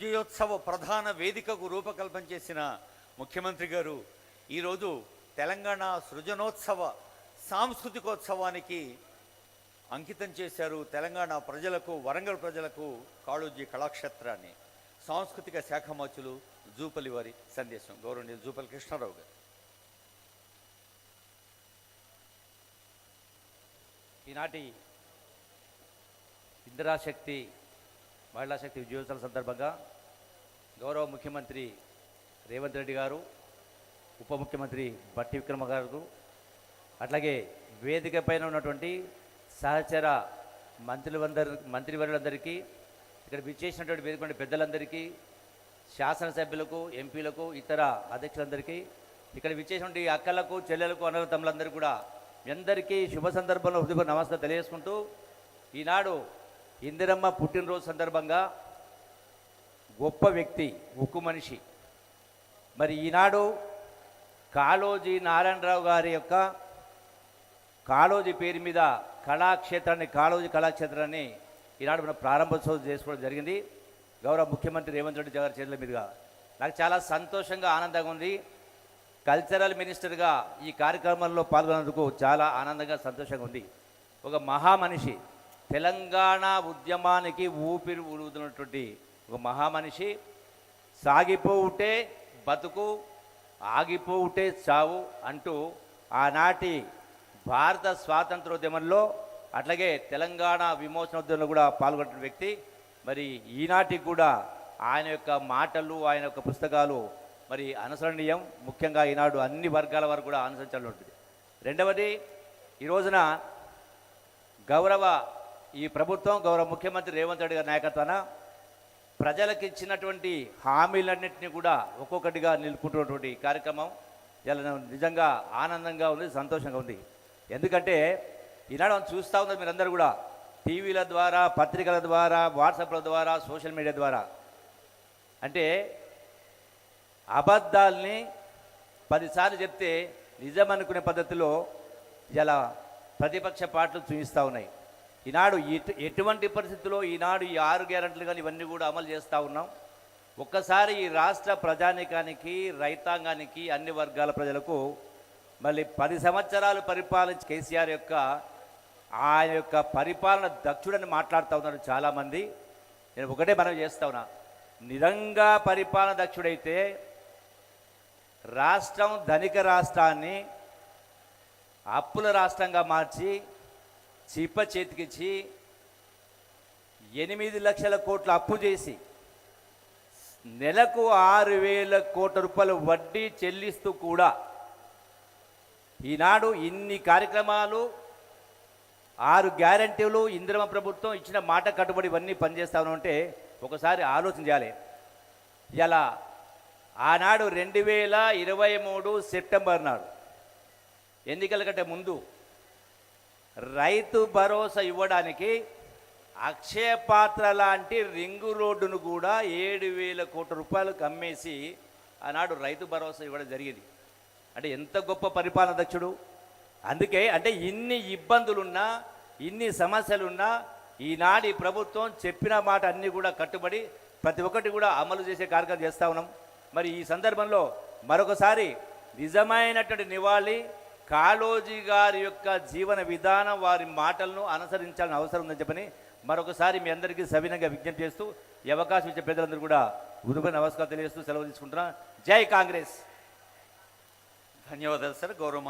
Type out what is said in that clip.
విజయోత్సవ ప్రధాన వేదికకు రూపకల్పన చేసిన ముఖ్యమంత్రి గారు ఈరోజు తెలంగాణ సృజనోత్సవ సాంస్కృతికోత్సవానికి అంకితం చేశారు. తెలంగాణ ప్రజలకు, వరంగల్ ప్రజలకు కాళోజీ కళాక్షేత్రాన్ని. సాంస్కృతిక శాఖ మంత్రులు జూపల్లి వారి సందేశం. గౌరవనీయులు జూపల్లి కృష్ణారావు గారు. ఈనాటి ఇందిరాశక్తి మహిళా శక్తి విజయోత్సవం సందర్భంగా గౌరవ ముఖ్యమంత్రి రేవంత్ రెడ్డి గారు, ఉప ముఖ్యమంత్రి బట్టి విక్రమ గారు, అట్లాగే వేదిక పైన ఉన్నటువంటి సహచర మంత్రివర్యులందరికీ, ఇక్కడ విచ్చేసినటువంటి వేదిక పెద్దలందరికీ, శాసనసభ్యులకు, ఎంపీలకు, ఇతర అధ్యక్షులందరికీ, ఇక్కడ విచ్చేసినటువంటి అక్కలకు, చెల్లెలకు, అన్నల తమ్ములందరికీ కూడా మీ అందరికీ శుభ సందర్భంలో హృదయపూర్వక నమస్కారం తెలియజేసుకుంటూ, ఈనాడు ఇందిరమ్మ పుట్టినరోజు సందర్భంగా గొప్ప వ్యక్తి, ఉక్కు మనిషి, మరి ఈనాడు కాళోజీ నారాయణరావు గారి యొక్క కాళోజీ పేరు మీద కళాక్షేత్రాన్ని, కాళోజీ కళాక్షేత్రాన్ని ఈనాడు మనం ప్రారంభోత్సవం చేసుకోవడం జరిగింది. గౌరవ ముఖ్యమంత్రి రేవంత్ రెడ్డి గారి చేతుల మీదుగా నాకు చాలా సంతోషంగా, ఆనందంగా ఉంది. కల్చరల్ మినిస్టర్గా ఈ కార్యక్రమంలో పాల్గొన్నందుకు చాలా ఆనందంగా, సంతోషంగా ఉంది. ఒక మహామనిషి, తెలంగాణ ఉద్యమానికి ఊపిరి ఊదుతున్నటువంటి ఒక మహామనిషి. సాగిపోవుటే బతుకు, ఆగిపోవుటే చావు అంటూ ఆనాటి భారత స్వాతంత్రోద్యమంలో, అట్లాగే తెలంగాణ విమోచనోద్యమంలో కూడా పాల్గొన్న వ్యక్తి. మరి ఈనాటికి కూడా ఆయన యొక్క మాటలు, ఆయన యొక్క పుస్తకాలు మరి అనుసరణీయం. ముఖ్యంగా ఈనాడు అన్ని వర్గాల వారు కూడా అనుసరించాలని ఉంటుంది. రెండవది, ఈ రోజున ఈ ప్రభుత్వం, గౌరవ ముఖ్యమంత్రి రేవంత్ రెడ్డి గారి నాయకత్వాన ప్రజలకు ఇచ్చినటువంటి హామీలన్నింటినీ కూడా ఒక్కొక్కటిగా నిలుపుకుంటున్నటువంటి కార్యక్రమం ఇలా నిజంగా ఆనందంగా ఉంది, సంతోషంగా ఉంది. ఎందుకంటే ఈనాడు మనం చూస్తూ ఉన్నారు మీరందరూ కూడా, టీవీల ద్వారా, పత్రికల ద్వారా, వాట్సాప్ల ద్వారా, సోషల్ మీడియా ద్వారా, అంటే అబద్ధాల్ని 10 సార్లు చెప్తే నిజం అనుకునే పద్ధతిలో ఇలా ప్రతిపక్ష పార్టీలు చూపిస్తూ ఉన్నాయి. ఈనాడు ఎటువంటి పరిస్థితుల్లో ఈనాడు ఈ 6 గ్యారెంటీలు కానీ ఇవన్నీ కూడా అమలు చేస్తూ ఉన్నాం. ఒక్కసారి ఈ రాష్ట్ర ప్రజానీకానికి, రైతాంగానికి, అన్ని వర్గాల ప్రజలకు మళ్ళీ 10 సంవత్సరాలు పరిపాలించి కేసీఆర్ యొక్క ఆయన యొక్క పరిపాలన దక్షుడని మాట్లాడుతూ ఉన్నారు చాలామంది. నేను ఒకటే మనం చేస్తా ఉన్నా, నిజంగా పరిపాలన దక్షుడైతే రాష్ట్రం, ధనిక రాష్ట్రాన్ని అప్పుల రాష్ట్రంగా మార్చి చిప్ప చేతికిచ్చి 8 లక్షల కోట్ల అప్పు చేసి నెలకు 6,000 కోట్ల రూపాయలు వడ్డీ చెల్లిస్తూ కూడా ఈనాడు ఇన్ని కార్యక్రమాలు, 6 గ్యారెంటీలు, ఇందిరమ్మ ప్రభుత్వం ఇచ్చిన మాట కట్టుబడి ఇవన్నీ పనిచేస్తా ఉంటే ఒకసారి ఆలోచన చేయాలి. ఇలా ఆనాడు 2023 సెప్టెంబర్ నాడు, ఎన్నికల కంటే ముందు, రైతు భరోసా ఇవ్వడానికి అక్షయ పాత్ర లాంటి రింగు రోడ్డును కూడా 7,000 కోట్ల రూపాయలకు అమ్మేసి ఆనాడు రైతు భరోసా ఇవ్వడం జరిగింది. అంటే ఎంత గొప్ప పరిపాలన దక్షుడు. అందుకే అంటే ఇన్ని ఇబ్బందులున్నా, ఇన్ని సమస్యలున్నా ఈనాటి ప్రభుత్వం చెప్పిన మాట అన్నీ కూడా కట్టుబడి ప్రతి ఒక్కటి కూడా అమలు చేసే కార్యక్రమం చేస్తూ ఉన్నాం. మరి ఈ సందర్భంలో మరొకసారి నిజమైనటువంటి నివాళి కాళోజీ గారి యొక్క జీవన విధానం, వారి మాటలను అనుసరించాలని అవసరం ఉందని చెప్పని మరొకసారి మీ అందరికీ సవినంగా విజ్ఞప్తి చేస్తూ, ఈ అవకాశం ఇచ్చే పెద్దలందరూ కూడా గురుగా నమస్కారం తెలియజేస్తూ సెలవు తీసుకుంటున్నా. జై కాంగ్రెస్. ధన్యవాదాలు సార్. గౌరవ